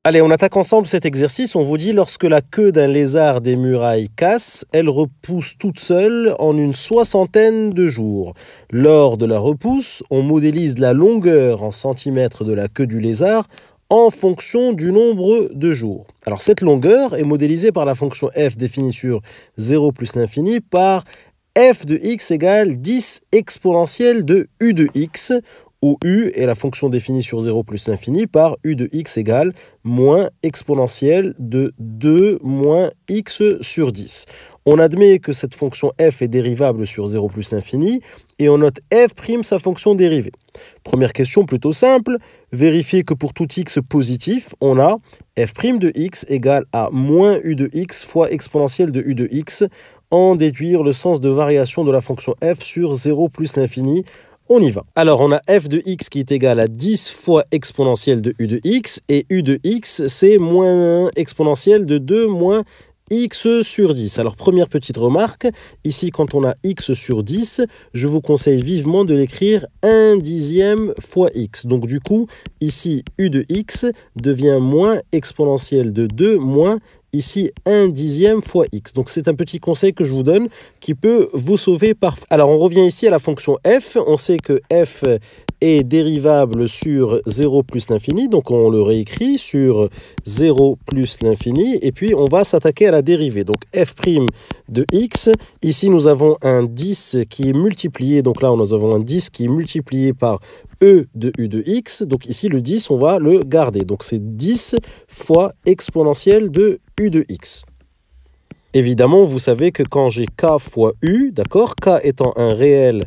Allez, on attaque ensemble cet exercice. On vous dit, lorsque la queue d'un lézard des murailles casse, elle repousse toute seule en une soixantaine de jours. Lors de la repousse, on modélise la longueur en centimètres de la queue du lézard en fonction du nombre de jours. Alors cette longueur est modélisée par la fonction f définie sur 0 plus l'infini par f de x égale 10 exponentielle de u de x, où u est la fonction définie sur 0 plus l'infini par u de x égale moins exponentielle de 2 moins x sur 10. On admet que cette fonction f est dérivable sur 0 plus l'infini et on note f' sa fonction dérivée. Première question plutôt simple, vérifiez que pour tout x positif, on a f' de x égale à moins u de x fois exponentielle de u de x, en déduire le sens de variation de la fonction f sur 0 plus l'infini. On y va. Alors, on a f de x qui est égal à 10 fois exponentielle de u de x, et u de x, c'est moins exponentielle de 2 moins x sur 10. Alors, première petite remarque, ici, quand on a x sur 10, je vous conseille vivement de l'écrire 1/10 fois x. Donc, du coup, ici, u de x devient moins exponentielle de 2 moins ici 1/10 fois x. Donc c'est un petit conseil que je vous donne qui peut vous sauver parfois. Alors on revient ici à la fonction f. On sait que f est dérivable sur 0 plus l'infini. Donc on le réécrit sur 0 plus l'infini. Et puis on va s'attaquer à la dérivée. Donc f' de x. Ici nous avons un 10 qui est multiplié. Donc là nous avons un 10 qui est multiplié par e de u de x. Donc ici le 10 on va le garder. Donc c'est 10 fois exponentielle de u de x. Évidemment, vous savez que quand j'ai k fois u, d'accord, k étant un réel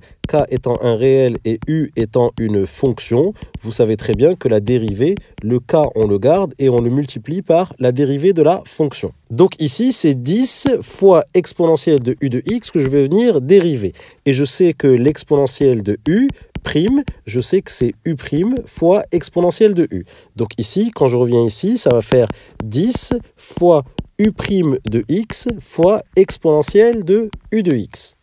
et u étant une fonction, vous savez très bien que la dérivée, le k on le garde et on le multiplie par la dérivée de la fonction. Donc ici, c'est 10 fois exponentielle de u de x que je vais venir dériver. Et je sais que l'exponentielle de u, je sais que c'est u' fois exponentielle de u. Donc ici, quand je reviens ici, ça va faire 10 fois u' de x fois exponentielle de u de x.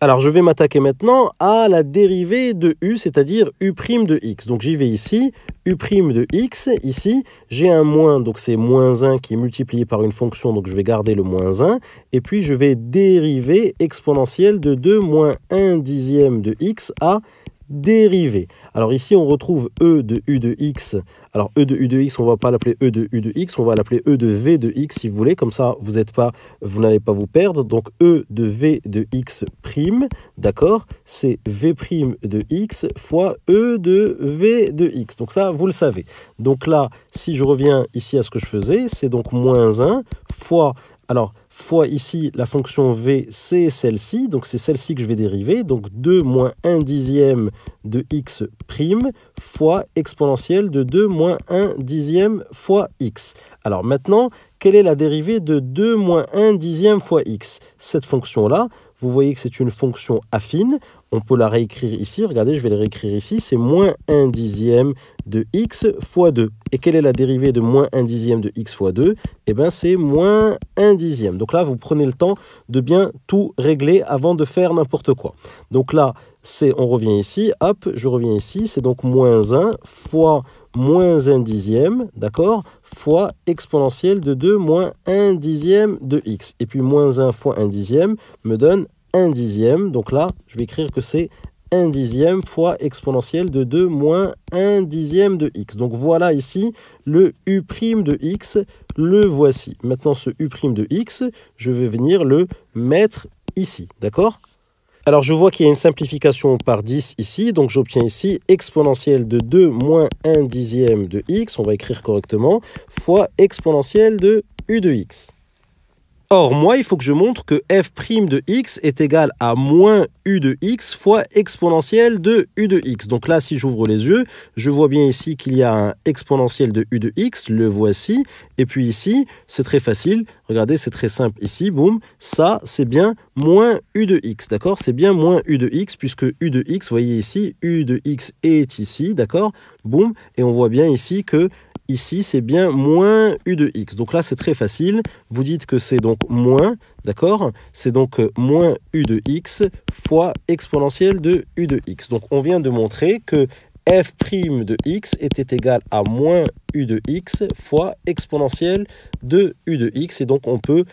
Alors je vais m'attaquer maintenant à la dérivée de u, c'est-à-dire u' de x. Donc j'y vais ici, u' de x, ici j'ai un moins, donc c'est moins 1 qui est multiplié par une fonction, donc je vais garder le moins 1, et puis je vais dériver exponentielle de 2 moins 1/10 de x à dérivée. Alors ici on retrouve e de u de x. Alors e de u de x, on ne va pas l'appeler e de u de x, on va l'appeler e de v de x si vous voulez, comme ça vous n'allez pas vous perdre. Donc e de v de x prime, d'accord, c'est v' de x fois e de v de x. Donc ça vous le savez. Donc là, si je reviens ici à ce que je faisais, c'est donc moins 1 fois, fois ici, la fonction v, c'est celle-ci. Donc, c'est celle-ci que je vais dériver. Donc, 2 moins 1/10 de x' fois exponentielle de 2 moins 1/10 fois x. Alors, maintenant, quelle est la dérivée de 2 moins 1/10 fois x? Cette fonction-là, vous voyez que c'est une fonction affine. On peut la réécrire ici. Regardez, je vais la réécrire ici. C'est moins 1/10 de x fois 2. Et quelle est la dérivée de moins 1/10 de x fois 2? Eh bien, c'est moins 1/10. Donc là, vous prenez le temps de bien tout régler avant de faire n'importe quoi. Donc là, on revient ici. Hop, je reviens ici. C'est donc moins 1 fois moins 1/10, d'accord, fois exponentielle de 2 moins 1/10 de x. Et puis moins 1 fois 1/10 me donne 1/10. Donc là, je vais écrire que c'est 1/10 fois exponentielle de 2 moins 1/10 de x. Donc voilà ici le u' de x, le voici. Maintenant ce u' de x, je vais venir le mettre ici, d'accord? Alors je vois qu'il y a une simplification par 10 ici, donc j'obtiens ici exponentielle de 2 moins 1/10 de x, on va écrire correctement, fois exponentielle de u de x. Or, moi, il faut que je montre que f' de x est égal à moins u de x fois exponentielle de u de x. Donc là, si j'ouvre les yeux, je vois bien ici qu'il y a un exponentiel de u de x, le voici. Et puis ici, c'est très facile. Regardez, c'est très simple ici, boum. Ça, c'est bien moins u de x, d'accord? C'est bien moins u de x, puisque u de x, vous voyez ici, u de x est ici, d'accord? Boum. Et on voit bien ici que ici, c'est bien moins u de x. Donc là, c'est très facile. Vous dites que c'est donc moins, d'accord? C'est donc moins u de x fois exponentielle de u de x. Donc on vient de montrer que f' de x était égal à moins u de x fois exponentielle de u de x. Et donc, on peut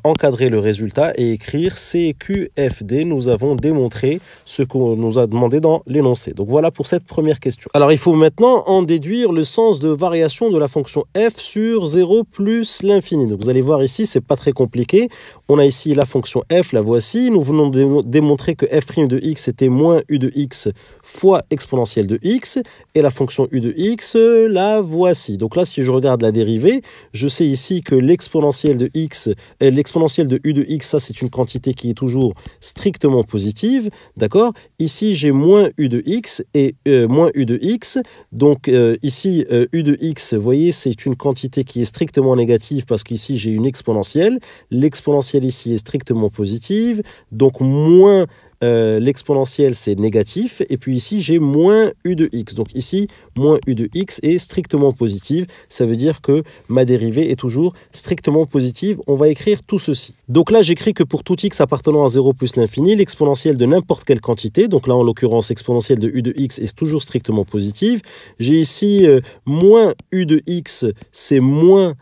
encadrer le résultat et écrire CQFD. Nous avons démontré ce qu'on nous a demandé dans l'énoncé. Donc, voilà pour cette première question. Alors, il faut maintenant en déduire le sens de variation de la fonction f sur 0 plus l'infini. Donc, vous allez voir ici, c'est pas très compliqué. On a ici la fonction f, la voici. Nous venons de démontrer que f' de x était moins u de x fois exponentielle de x. Et la fonction u de x, la voici. Donc là, si je regarde la dérivée, je sais ici que l'exponentielle de x, l'exponentielle de u de x, ça c'est une quantité qui est toujours strictement positive. D'accord? Ici, j'ai moins u de x et moins u de x. Donc ici, u de x, vous voyez, c'est une quantité qui est strictement négative parce qu'ici, j'ai une exponentielle. L'exponentielle ici est strictement positive. Donc moins l'exponentielle, c'est négatif. Et puis ici, j'ai moins u de x. Donc ici, moins u de x est strictement positive. Ça veut dire que ma dérivée est toujours strictement positive. On va écrire tout ceci. Donc là, j'écris que pour tout x appartenant à 0 plus l'infini, l'exponentielle de n'importe quelle quantité, donc là, en l'occurrence, l'exponentielle de u de x est toujours strictement positive. J'ai ici moins u de x, c'est moins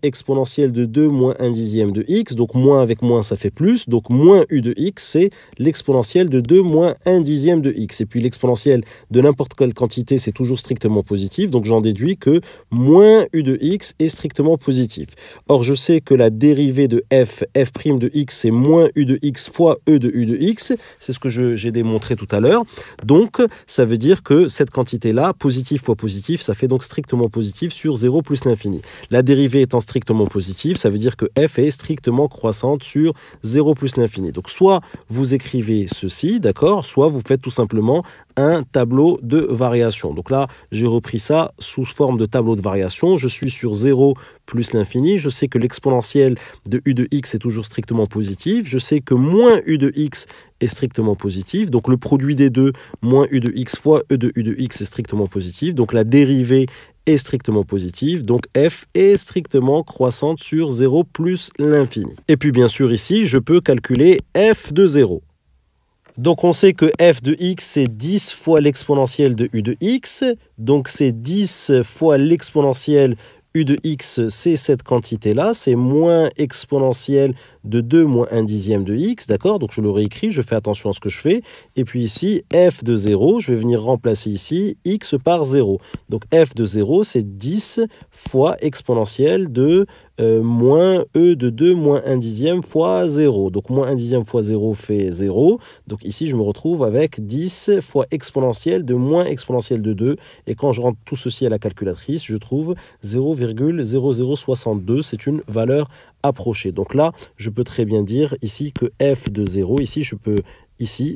exponentielle de 2 moins 1 dixième de x, donc moins avec moins ça fait plus, donc moins u de x c'est l'exponentielle de 2 moins 1 dixième de x, et puis l'exponentielle de n'importe quelle quantité c'est toujours strictement positif, donc j'en déduis que moins u de x est strictement positif. Or je sais que la dérivée de f' de x c'est moins u de x fois e de u de x, c'est ce que j'ai démontré tout à l'heure, donc ça veut dire que cette quantité là, positif fois positif, ça fait donc strictement positif sur 0 plus l'infini. La dérivée étant strictement positive, ça veut dire que f est strictement croissante sur 0 plus l'infini. Donc soit vous écrivez ceci, d'accord, soit vous faites tout simplement un tableau de variation. Donc là, j'ai repris ça sous forme de tableau de variation. Je suis sur 0 plus l'infini. Je sais que l'exponentielle de u de x est toujours strictement positive. Je sais que moins u de x est strictement positif. Donc le produit des deux, moins u de x fois e de u de x est strictement positif. Donc la dérivée est strictement positive, donc f est strictement croissante sur 0 plus l'infini. Et puis bien sûr ici, je peux calculer f de 0. Donc on sait que f de x c'est 10 fois l'exponentielle de u de x, donc c'est 10 fois l'exponentielle u de x, c'est cette quantité-là, c'est moins exponentielle de 2 moins 1 dixième de x, d'accord? Donc je le réécris, je fais attention à ce que je fais. Et puis ici, f de 0, je vais venir remplacer ici x par 0. Donc f de 0, c'est 10 fois exponentielle de moins e de 2 moins 1 dixième fois 0. Donc moins 1 dixième fois 0 fait 0. Donc ici, je me retrouve avec 10 fois exponentielle de moins exponentielle de 2. Et quand je rentre tout ceci à la calculatrice, je trouve 0,0062. C'est une valeur approchée. Donc là, je peux très bien dire ici que f de 0, ici, je peux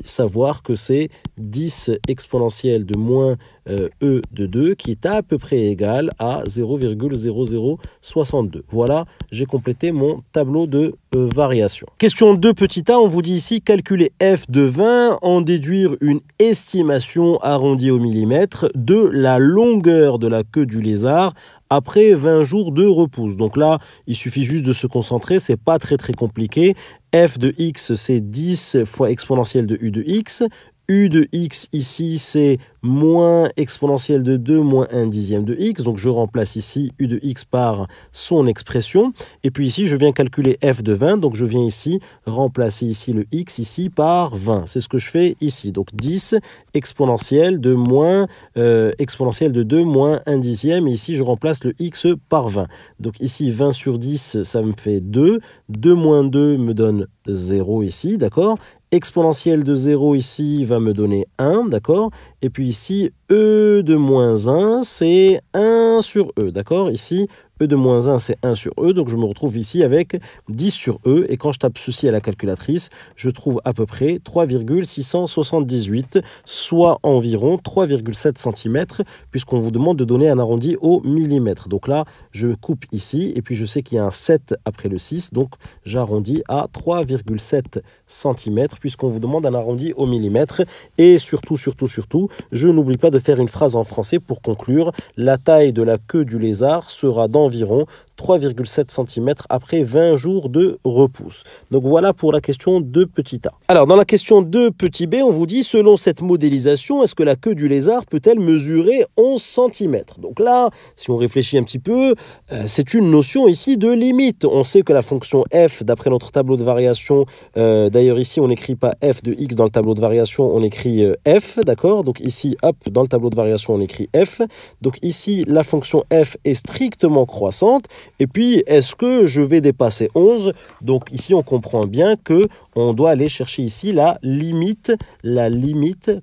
savoir que c'est 10 exponentielle de moins e de 2 qui est à peu près égal à 0,0062. Voilà, j'ai complété mon tableau de variation. Question 2 petit a, on vous dit ici calculer f de 20, en déduire une estimation arrondie au millimètre de la longueur de la queue du lézard après 20 jours de repousse. Donc là, il suffit juste de se concentrer, c'est pas très compliqué. F de x, c'est 10 fois exponentielle de u de x. U de x ici, c'est moins exponentielle de 2 moins 1 dixième de x. Donc je remplace ici u de x par son expression. Et puis ici, je viens calculer f de 20. Donc je viens ici remplacer ici le x ici par 20. C'est ce que je fais ici. Donc 10 exponentielle de moins exponentielle de 2 moins 1 dixième. Et ici, je remplace le x par 20. Donc ici, 20 sur 10, ça me fait 2. 2 moins 2 me donne 0 ici, d'accord? Exponentielle de 0 ici va me donner 1, d'accord? Et puis ici, e de moins 1, c'est 1 sur e, d'accord? Ici, e de moins 1, c'est 1 sur e, donc je me retrouve ici avec 10 sur e, et quand je tape ceci à la calculatrice, je trouve à peu près 3,678, soit environ 3,7 cm, puisqu'on vous demande de donner un arrondi au millimètre. Donc là, je coupe ici, et puis je sais qu'il y a un 7 après le 6, donc j'arrondis à 3,7 cm, puisqu'on vous demande un arrondi au millimètre. Et surtout, je n'oublie pas de faire une phrase en français pour conclure. La taille de la queue du lézard sera d'environ 3,7 cm après 20 jours de repousse. Donc voilà pour la question de petit a. Alors dans la question de petit b, on vous dit selon cette modélisation, est-ce que la queue du lézard peut-elle mesurer 11 cm? Donc là, si on réfléchit un petit peu, c'est une notion ici de limite. On sait que la fonction f, d'après notre tableau de variation, d'ailleurs ici on n'écrit pas f de x dans le tableau de variation, on écrit f, d'accord? Donc ici, hop, dans le tableau de variation, on écrit f. Donc ici, la fonction f est strictement croissante. Et puis, est-ce que je vais dépasser 11? Donc ici, on comprend bien que on doit aller chercher ici la limite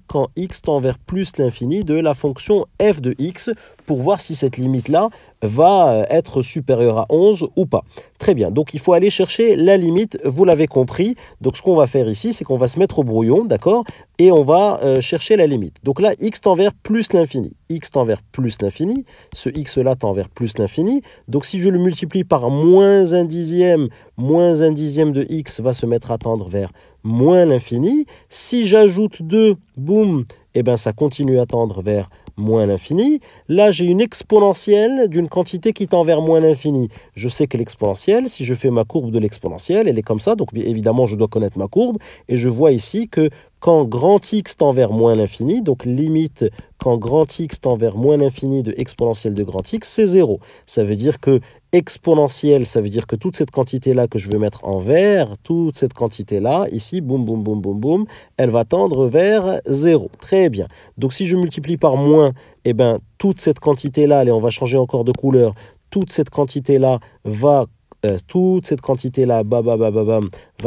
quand x tend vers plus l'infini de la fonction f de x pour voir si cette limite-là va être supérieure à 11 ou pas. Très bien, donc il faut aller chercher la limite, vous l'avez compris. Donc ce qu'on va faire ici, c'est qu'on va se mettre au brouillon, d'accord? Et on va chercher la limite. Donc là, x tend vers plus l'infini. X tend vers plus l'infini. Ce x-là tend vers plus l'infini. Donc si je le multiplie par moins un dixième de x va se mettre à tendre vers moins l'infini. Si j'ajoute 2, boum, eh ben ça continue à tendre vers moins l'infini. Là, j'ai une exponentielle d'une quantité qui tend vers moins l'infini. Je sais que l'exponentielle, si je fais ma courbe de l'exponentielle, elle est comme ça. Donc, évidemment, je dois connaître ma courbe. Et je vois ici que quand grand X tend vers moins l'infini, donc limite quand grand X tend vers moins l'infini de exponentielle de grand X, c'est 0. Ça veut dire que exponentielle, ça veut dire que toute cette quantité-là que je vais mettre en vert, toute cette quantité-là, ici, boum, boum, boum, boum, boum, elle va tendre vers 0. Très bien. Donc si je multiplie par moins, eh ben, toute cette quantité-là, allez, on va changer encore de couleur, toute cette quantité-là va va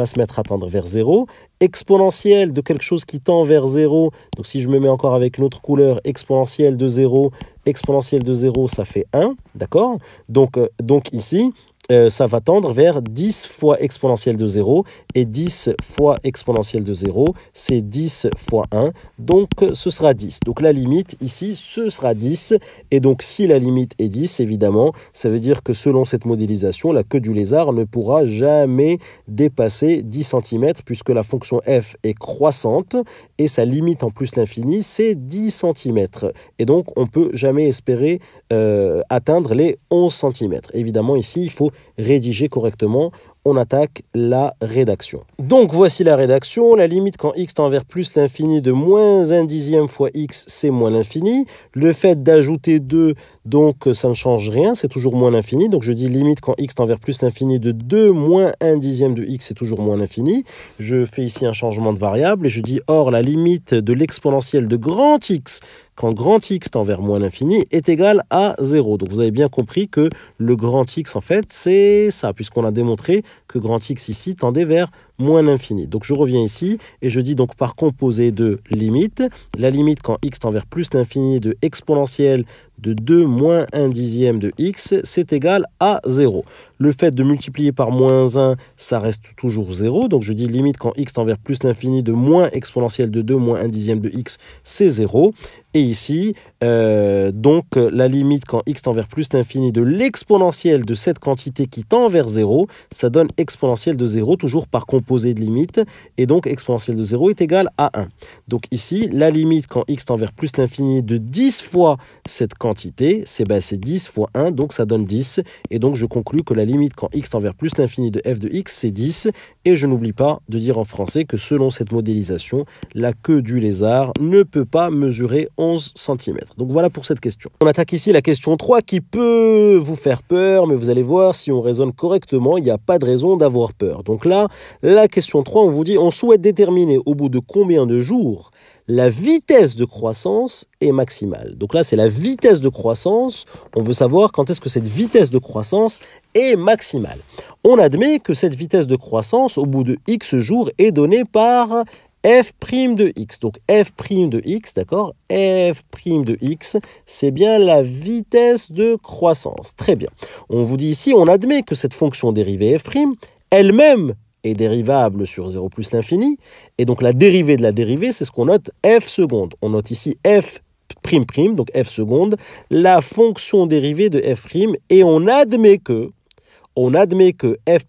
se mettre à tendre vers 0. Exponentielle de quelque chose qui tend vers 0, donc si je me mets encore avec une autre couleur, exponentielle de 0, ça fait 1, d'accord? Donc ici, ça va tendre vers 10 fois exponentielle de 0, et 10 fois exponentielle de 0, c'est 10 fois 1, donc ce sera 10. Donc la limite ici, ce sera 10, et donc si la limite est 10, évidemment, ça veut dire que selon cette modélisation, la queue du lézard ne pourra jamais dépasser 10 cm, puisque la fonction f est croissante, et sa limite en plus l'infini, c'est 10 cm. Et donc, on ne peut jamais espérer atteindre les 11 cm. Évidemment, ici, il faut rédiger correctement. On attaque la rédaction. Donc voici la rédaction. La limite quand x tend vers plus l'infini de moins un dixième fois x, c'est moins l'infini. Le fait d'ajouter 2, donc ça ne change rien, c'est toujours moins l'infini. Donc je dis limite quand x tend vers plus l'infini de 2 moins 1 dixième de x, c'est toujours moins l'infini. Je fais ici un changement de variable et je dis or la limite de l'exponentielle de grand x quand grand x tend vers moins l'infini est égal à 0. Donc vous avez bien compris que le grand x en fait c'est ça, puisqu'on a démontré que grand x ici tendait vers moins l'infini. Donc je reviens ici et je dis donc par composé de limite, la limite quand x tend vers plus l'infini de exponentielle de 2 moins 1 dixième de x, c'est égal à 0. Le fait de multiplier par moins 1, ça reste toujours 0. Donc je dis limite quand x tend vers plus l'infini de moins exponentielle de 2 moins 1 dixième de x, c'est 0. Et ici, donc la limite quand x tend vers plus l'infini de l'exponentielle de cette quantité qui tend vers 0, ça donne exponentielle de 0, toujours par composé de limite. Et donc exponentielle de 0 est égal à 1. Donc ici, la limite quand x tend vers plus l'infini de 10 fois cette quantité, c'est 10 fois 1, donc ça donne 10. Et donc je conclus que la limite quand x tend vers plus l'infini de f de x, c'est 10. Et je n'oublie pas de dire en français que selon cette modélisation, la queue du lézard ne peut pas mesurer 11 cm. Donc voilà pour cette question. On attaque ici la question 3 qui peut vous faire peur, mais vous allez voir, si on raisonne correctement, il n'y a pas de raison d'avoir peur. Donc là, la question 3, on vous dit, on souhaite déterminer au bout de combien de jours la vitesse de croissance est maximale. Donc là, c'est la vitesse de croissance. On veut savoir quand est-ce que cette vitesse de croissance est maximale. On admet que cette vitesse de croissance, au bout de x jours, est donnée par f' de x. Donc f' de x, d'accord? F' de x, c'est bien la vitesse de croissance. Très bien. On vous dit ici, on admet que cette fonction dérivée f', elle-même, est dérivable sur 0 plus l'infini. Et donc la dérivée de la dérivée, c'est ce qu'on note f seconde. On note ici f', donc f seconde, la fonction dérivée de f', et on admet que on admet que f',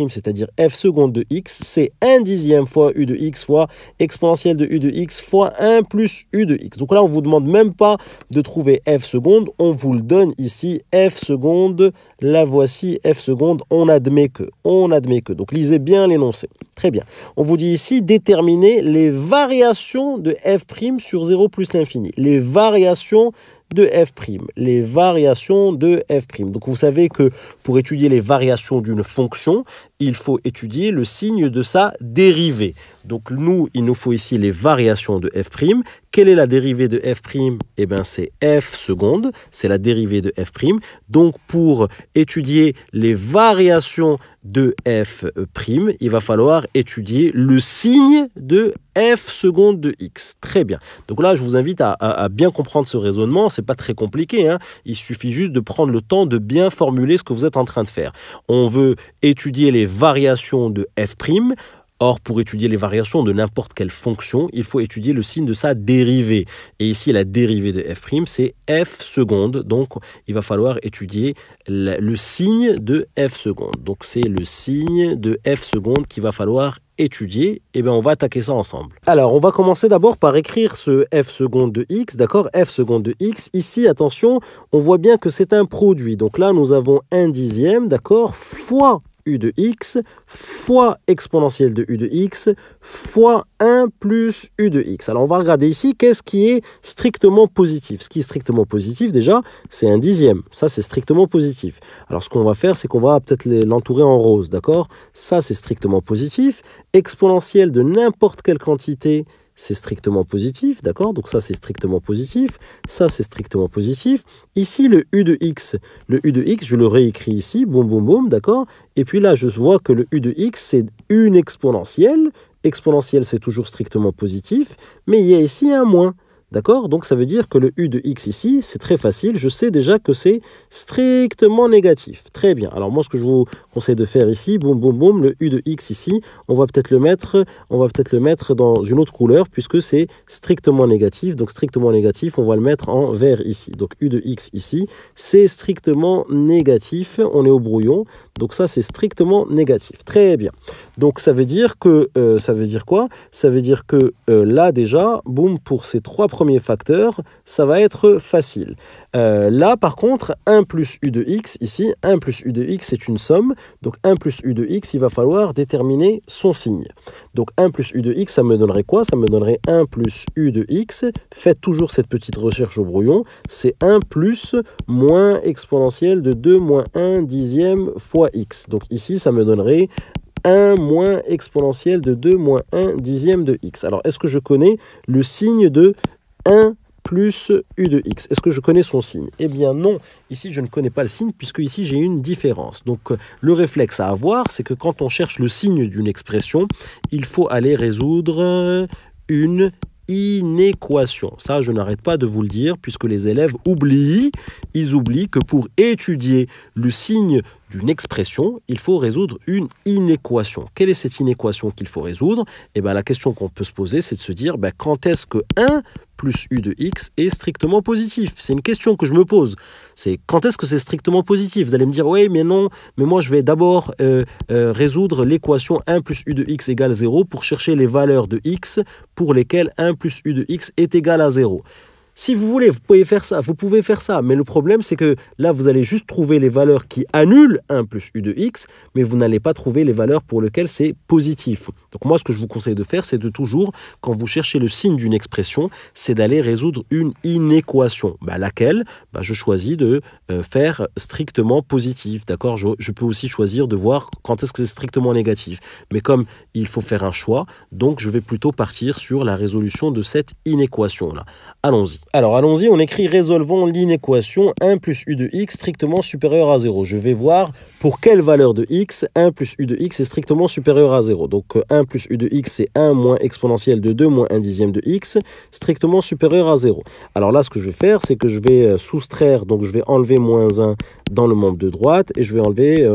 c'est-à-dire f seconde de x, c'est 1/10 fois u de x fois exponentielle de u de x fois 1 plus u de x. Donc là, on ne vous demande même pas de trouver f seconde, on vous le donne ici, f seconde, la voici, f seconde, on admet que. Donc lisez bien l'énoncé. Très bien. On vous dit ici, déterminer les variations de f' sur 0 plus l'infini. Les variations de f'. Donc vous savez que pour étudier les variations d'une fonction, il faut étudier le signe de sa dérivée. Donc il nous faut ici les variations de f'. Quelle est la dérivée de f'? Eh bien c'est f seconde, c'est la dérivée de f'. Donc pour étudier les variations de f', il va falloir étudier le signe de f seconde de x. Très bien. Donc là, je vous invite à bien comprendre ce raisonnement. C'est pas très compliqué, hein. Il suffit juste de prendre le temps de bien formuler ce que vous êtes en train de faire. On veut étudier les variations de f'. Or, pour étudier les variations de n'importe quelle fonction, il faut étudier le signe de sa dérivée. Et ici, la dérivée de f', c'est f seconde. Donc, il va falloir étudier le signe de f seconde. Donc, c'est le signe de f seconde qu'il va falloir étudier. Et bien, on va attaquer ça ensemble. Alors, on va commencer d'abord par écrire ce f seconde de x, d'accord? F seconde de x. Ici, attention, on voit bien que c'est un produit. Donc là, nous avons 1/10, d'accord, fois u de x fois exponentielle de u de x fois 1 plus u de x. Alors on va regarder ici qu'est-ce qui est strictement positif. Ce qui est strictement positif déjà, c'est 1/10. Ça c'est strictement positif. Alors ce qu'on va faire, c'est qu'on va peut-être l'entourer en rose, d'accord? Ça c'est strictement positif. Exponentielle de n'importe quelle quantité, c'est strictement positif, d'accord? Donc ça, c'est strictement positif. Ça, c'est strictement positif. Ici, le u de x, je le réécris ici, boum, boum, boum, d'accord? Et puis là, je vois que le u de x, c'est une exponentielle. Exponentielle, c'est toujours strictement positif, mais il y a ici un moins. D'accord? Donc ça veut dire que le u de x ici, c'est très facile. Je sais déjà que c'est strictement négatif. Très bien. Alors moi, ce que je vous conseille de faire ici, boum, boum, boum, le u de x ici, on va peut-être le mettre dans une autre couleur puisque c'est strictement négatif. Donc strictement négatif, on va le mettre en vert ici. Donc u de x ici, c'est strictement négatif. On est au brouillon. Donc ça, c'est strictement négatif. Très bien. Donc ça veut dire que, ça veut dire quoi? Ça veut dire que là déjà, boum, pour ces trois premiers facteurs, ça va être facile. Là, par contre, 1 plus u de x, ici, 1 plus u de x, c'est une somme. Donc 1 plus u de x, il va falloir déterminer son signe. Donc 1 plus u de x, ça me donnerait quoi? Ça me donnerait 1 plus u de x. Faites toujours cette petite recherche au brouillon. C'est 1 plus moins exponentielle de 2 moins 1/10 fois x. Donc ici, ça me donnerait 1 moins exponentielle de 2 moins 1/10 de x. Alors, est-ce que je connais le signe de 1 plus u de x? Est-ce que je connais son signe? Eh bien non, ici je ne connais pas le signe puisque ici j'ai une différence. Donc le réflexe à avoir, c'est que quand on cherche le signe d'une expression, il faut aller résoudre une inéquation. Ça, je n'arrête pas de vous le dire puisque les élèves oublient que pour étudier le signe d'une expression, il faut résoudre une inéquation. Quelle est cette inéquation qu'il faut résoudre? Eh bien, la question qu'on peut se poser, c'est de se dire quand est-ce que 1 plus u de x est strictement positif? C'est une question que je me pose. C'est quand est-ce que c'est strictement positif? Vous allez me dire, oui, mais non, mais moi je vais d'abord résoudre l'équation 1 plus u de x égale 0 pour chercher les valeurs de x pour lesquelles 1 plus u de x est égal à 0. Si vous voulez, vous pouvez faire ça, mais le problème c'est que là vous allez juste trouver les valeurs qui annulent 1 plus u de x, mais vous n'allez pas trouver les valeurs pour lesquelles c'est positif. Donc moi ce que je vous conseille de faire, c'est de toujours, quand vous cherchez le signe d'une expression, c'est d'aller résoudre une inéquation. Laquelle je choisis de faire strictement positif, d'accord? Je peux aussi choisir de voir quand est-ce que c'est strictement négatif. Mais comme il faut faire un choix, donc je vais plutôt partir sur la résolution de cette inéquation-là. Allons-y. Alors, allons-y, on écrit résolvons l'inéquation 1 plus u de x strictement supérieur à 0. Je vais voir pour quelle valeur de x 1 plus u de x est strictement supérieur à 0. Donc, 1 plus u de x, c'est 1 moins exponentielle de 2 moins 1/10 de x, strictement supérieur à 0. Alors là, ce que je vais faire, c'est que je vais soustraire, donc je vais enlever moins 1 dans le membre de droite et je vais enlever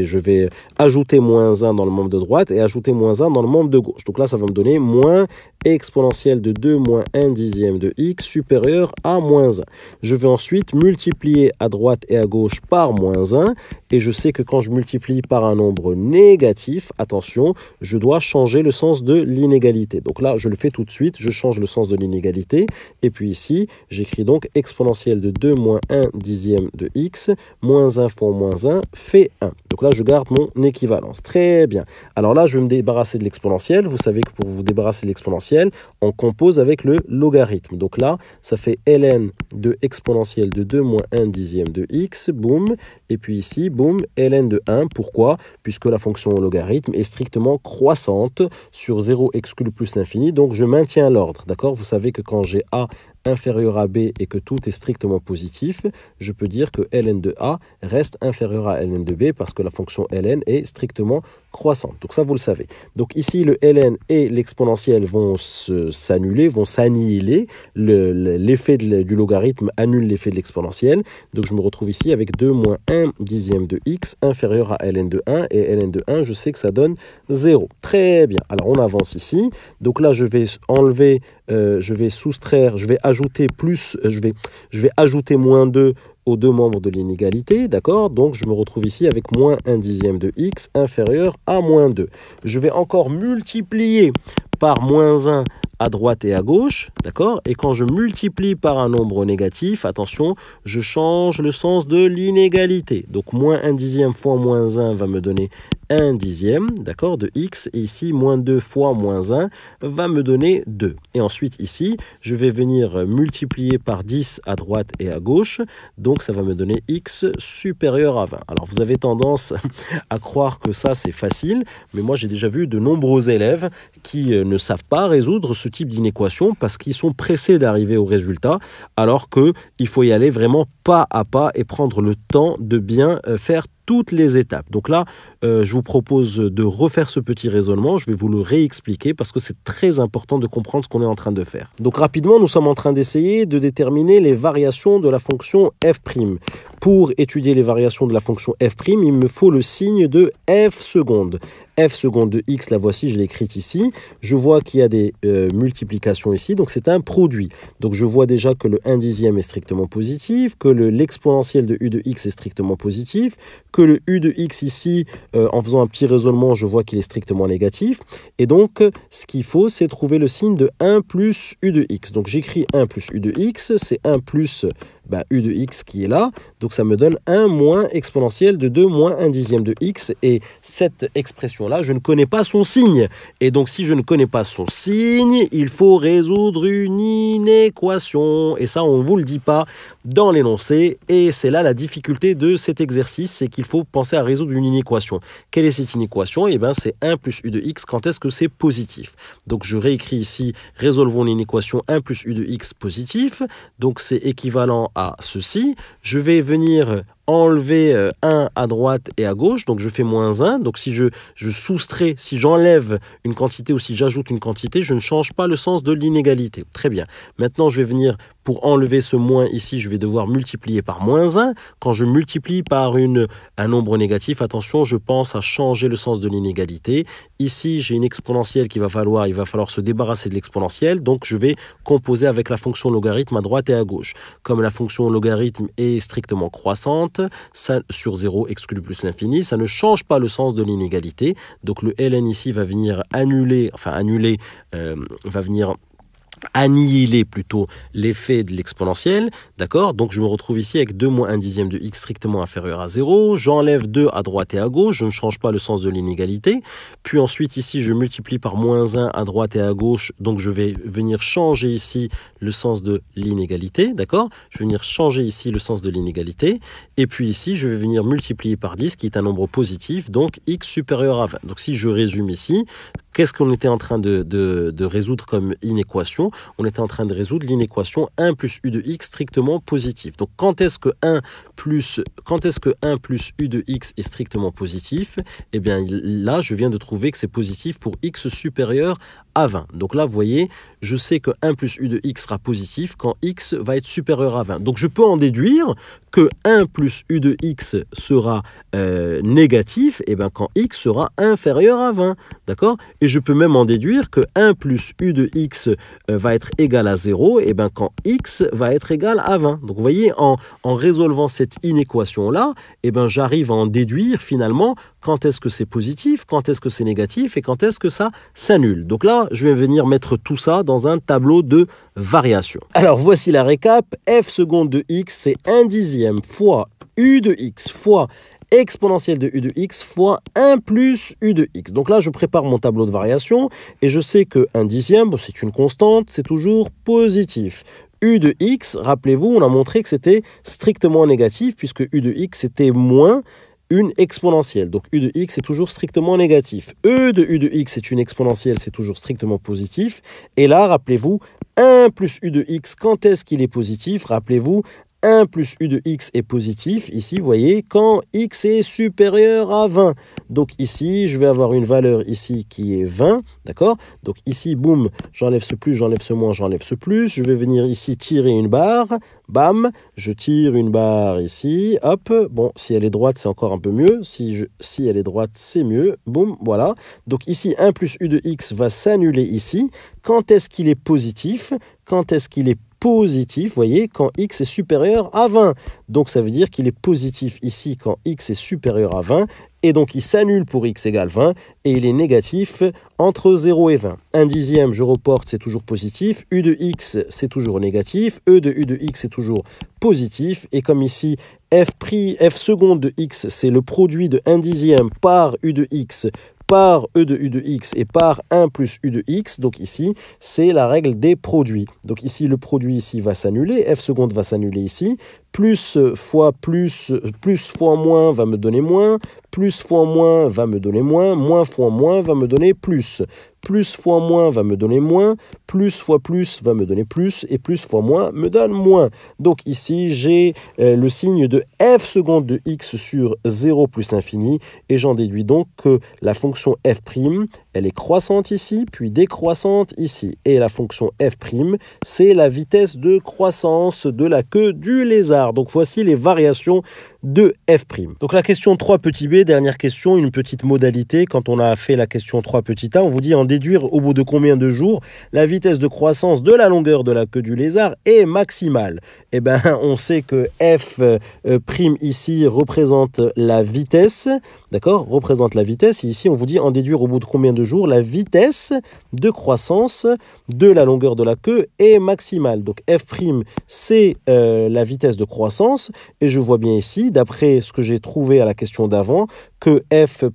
je vais ajouter moins 1 dans le membre de droite et ajouter moins 1 dans le membre de gauche. Donc là, ça va me donner moins exponentielle de 2 moins 1/10 de x supérieur à moins 1. Je vais ensuite multiplier à droite et à gauche par moins 1 et je sais que quand je multiplie par un nombre négatif, attention, je dois changer le sens de l'inégalité. Donc là, je le fais tout de suite, je change le sens de l'inégalité, et puis ici, j'écris donc exponentielle de 2 moins 1 dixième de x, moins 1 fois moins 1 fait 1. Donc là, je garde mon équivalence. Très bien. Alors là, je vais me débarrasser de l'exponentielle. Vous savez que pour vous débarrasser de l'exponentielle, on compose avec le logarithme. Donc là, ça fait ln de exponentielle de 2 moins 1 dixième de x, boum. Et puis ici, boum, ln de 1. Pourquoi? Puisque la fonction logarithme est strictement croissante sur 0 exclu plus l'infini. Donc je maintiens l'ordre. D'accord? Vous savez que quand j'ai a inférieur à b et que tout est strictement positif, je peux dire que ln de a reste inférieur à ln de b parce que la fonction ln est strictement croissante. Donc ça, vous le savez. Donc ici, le ln et l'exponentielle vont s'annuler, vont s'annihiler. L'effet du logarithme annule l'effet de l'exponentielle. Donc je me retrouve ici avec 2 moins 1 dixième de x inférieur à ln de 1. Et ln de 1, je sais que ça donne 0. Très bien. Alors on avance ici. Donc là, je vais enlever, je vais soustraire, je vais ajouter plus, je vais ajouter moins 2 aux deux membres de l'inégalité, d'accord? Donc je me retrouve ici avec moins 1 dixième de x inférieur à moins 2. Je vais encore multiplier par moins 1 à droite et à gauche, d'accord? Et quand je multiplie par un nombre négatif, attention, je change le sens de l'inégalité. Donc moins 1 dixième fois moins 1 va me donner 1 dixième, d'accord, de x. Et ici, moins 2 fois moins 1 va me donner 2. Et ensuite, ici, je vais venir multiplier par 10 à droite et à gauche. Donc, ça va me donner x supérieur à 20. Alors, vous avez tendance à croire que ça, c'est facile. Mais moi, j'ai déjà vu de nombreux élèves qui ne savent pas résoudre ce type d'inéquation parce qu'ils sont pressés d'arriver au résultat, alors qu'il faut y aller vraiment pas à pas et prendre le temps de bien faire toutes les étapes. Donc là, je vous propose de refaire ce petit raisonnement. Je vais vous le réexpliquer parce que c'est très important de comprendre ce qu'on est en train de faire. Donc rapidement, nous sommes en train d'essayer de déterminer les variations de la fonction f'. Pour étudier les variations de la fonction f', il me faut le signe de f seconde. F seconde de x, la voici, je l'ai écrite ici. Je vois qu'il y a des multiplications ici, donc c'est un produit. Donc je vois déjà que le 1 dixième est strictement positif, que l'exponentielle de u de x est strictement positif, que le u de x ici, en faisant un petit raisonnement, je vois qu'il est strictement négatif. Et donc, ce qu'il faut, c'est trouver le signe de 1 plus u de x. Donc j'écris 1 plus u de x, c'est 1 plus u de x qui est là. Donc ça me donne 1 moins exponentielle de 2 moins 1 dixième de x. Et cette expression-là, je ne connais pas son signe. Et donc si je ne connais pas son signe, il faut résoudre une inéquation. Et ça, on ne vous le dit pas dans l'énoncé. Et c'est là la difficulté de cet exercice, c'est qu'il faut penser à résoudre une inéquation. Quelle est cette inéquation? Eh bien, c'est 1 plus u de x quand est-ce que c'est positif. Donc je réécris ici, résolvons l'inéquation 1 plus u de x positif. Donc c'est équivalent à ceci. Je vais venir enlever 1 à droite et à gauche, donc je fais moins 1. Donc si je soustrais, si j'enlève une quantité ou si j'ajoute une quantité, je ne change pas le sens de l'inégalité. Très bien. Maintenant, je vais venir, pour enlever ce moins ici, je vais devoir multiplier par moins 1. Quand je multiplie par un nombre négatif, attention, je pense à changer le sens de l'inégalité. Ici, j'ai une exponentielle il va falloir se débarrasser de l'exponentielle, donc je vais composer avec la fonction logarithme à droite et à gauche. Comme la fonction logarithme est strictement croissante, ça, sur 0 exclu plus l'infini, ça ne change pas le sens de l'inégalité. Donc le ln ici va venir annihiler plutôt l'effet de l'exponentielle, d'accord? Donc je me retrouve ici avec 2 moins 1 dixième de x strictement inférieur à 0, j'enlève 2 à droite et à gauche, je ne change pas le sens de l'inégalité, puis ensuite ici je multiplie par moins 1 à droite et à gauche, donc je vais venir changer ici le sens de l'inégalité, d'accord? Je vais venir changer ici le sens de l'inégalité, et puis ici je vais venir multiplier par 10 qui est un nombre positif, donc x supérieur à 20. Donc si je résume ici, qu'est-ce qu'on était en train de résoudre comme inéquation? On était en train de résoudre l'inéquation 1 plus u de x strictement positif. Donc quand est-ce que 1 plus u de x est strictement positif? Eh bien là, je viens de trouver que c'est positif pour x supérieur à 20. Donc là, vous voyez, je sais que 1 plus u de x sera positif quand x va être supérieur à 20. Donc je peux en déduire que 1 plus u de x sera négatif quand x sera inférieur à 20. D'accord? Et je peux même en déduire que 1 plus u de x va être égal à 0, et bien quand x va être égal à 20. Donc vous voyez, en résolvant cette inéquation-là, et ben j'arrive à en déduire finalement quand est-ce que c'est positif, quand est-ce que c'est négatif et quand est-ce que ça s'annule. Donc là, je vais venir mettre tout ça dans un tableau de variation. Alors voici la récap. F seconde de x, c'est 1/10 fois u de x fois exponentielle de u de x fois 1 plus u de x. Donc là, je prépare mon tableau de variation et je sais que 1/10, bon, c'est une constante, c'est toujours positif. U de x, rappelez-vous, on a montré que c'était strictement négatif puisque u de x c'était moins une exponentielle. Donc u de x est toujours strictement négatif. E de u de x est une exponentielle, c'est toujours strictement positif. Et là, rappelez-vous, 1 plus u de x, quand est-ce qu'il est positif? Rappelez-vous, 1 plus u de x est positif, ici, vous voyez, quand x est supérieur à 20. Donc ici, je vais avoir une valeur ici qui est 20, d'accord? Donc ici, boum, j'enlève ce plus, j'enlève ce moins, j'enlève ce plus. Je vais venir ici tirer une barre, bam, je tire une barre ici, hop. Bon, si elle est droite, c'est encore un peu mieux. Si elle est droite, c'est mieux, boum, voilà. Donc ici, 1 plus u de x va s'annuler ici. Quand est-ce qu'il est positif? Quand est-ce qu'il est positif, vous voyez, quand x est supérieur à 20. Donc ça veut dire qu'il est positif ici quand x est supérieur à 20. Et donc il s'annule pour x égale 20 et il est négatif entre 0 et 20. 1/10, je reporte, c'est toujours positif. U de x, c'est toujours négatif. E de u de x, c'est toujours positif. Et comme ici, f seconde de x, c'est le produit de 1/10 par u de x par e de u de x et par 1 plus u de x. Donc ici, c'est la règle des produits. Donc ici, le produit ici va s'annuler. F seconde va s'annuler ici. Plus fois moins va me donner moins. Plus fois moins va me donner moins fois moins va me donner plus. Plus fois moins va me donner moins. Plus fois plus va me donner plus. Et plus fois moins me donne moins. Donc ici, j'ai le signe de f seconde de x sur 0 plus l'infini. Et j'en déduis donc que la fonction f', elle est croissante ici, puis décroissante ici. Et la fonction f', c'est la vitesse de croissance de la queue du lézard. Donc voici les variations de f'. Donc la question 3 petit b, dernière question, une petite modalité. Quand on a fait la question 3 petit a, on vous dit en déduire au bout de combien de jours la vitesse de croissance de la longueur de la queue du lézard est maximale. Eh bien, on sait que f' ici représente la vitesse, d'accord, représente la vitesse. Et ici, on vous dit en déduire au bout de combien de jours la vitesse de croissance de la longueur de la queue est maximale. Donc f', c'est la vitesse de croissance. Et je vois bien ici, d'après ce que j'ai trouvé à la question d'avant, que f'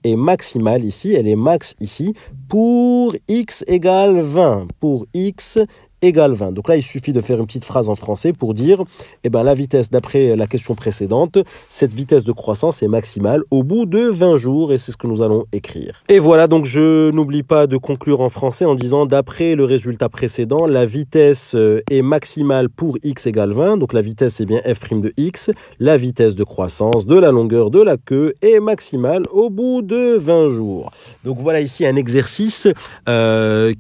est maximale ici, elle est max ici, pour x égale 20. Pour x égale 20. Donc là, il suffit de faire une petite phrase en français pour dire, eh ben, la vitesse, d'après la question précédente, cette vitesse de croissance est maximale au bout de 20 jours, et c'est ce que nous allons écrire. Et voilà, donc je n'oublie pas de conclure en français en disant, d'après le résultat précédent, la vitesse est maximale pour x égale 20, donc la vitesse est bien f' de x, la vitesse de croissance de la longueur de la queue est maximale au bout de 20 jours. Donc voilà ici un exercice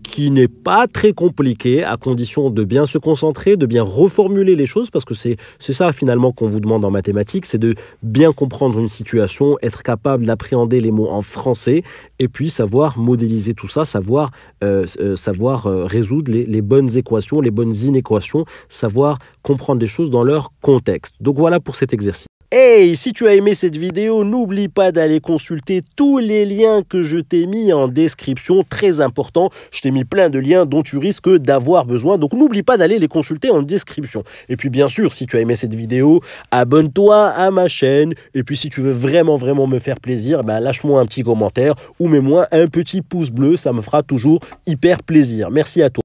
qui n'est pas très compliqué, à condition de bien se concentrer, de bien reformuler les choses, parce que c'est ça finalement qu'on vous demande en mathématiques, c'est de bien comprendre une situation, être capable d'appréhender les mots en français, et puis savoir modéliser tout ça, savoir résoudre les bonnes équations, les bonnes inéquations, savoir comprendre les choses dans leur contexte. Donc voilà pour cet exercice. Hey, si tu as aimé cette vidéo, n'oublie pas d'aller consulter tous les liens que je t'ai mis en description, très important. Je t'ai mis plein de liens dont tu risques d'avoir besoin, donc n'oublie pas d'aller les consulter en description. Et puis bien sûr, si tu as aimé cette vidéo, abonne-toi à ma chaîne. Et puis si tu veux vraiment me faire plaisir, ben lâche-moi un petit commentaire ou mets-moi un petit pouce bleu, ça me fera toujours hyper plaisir. Merci à toi.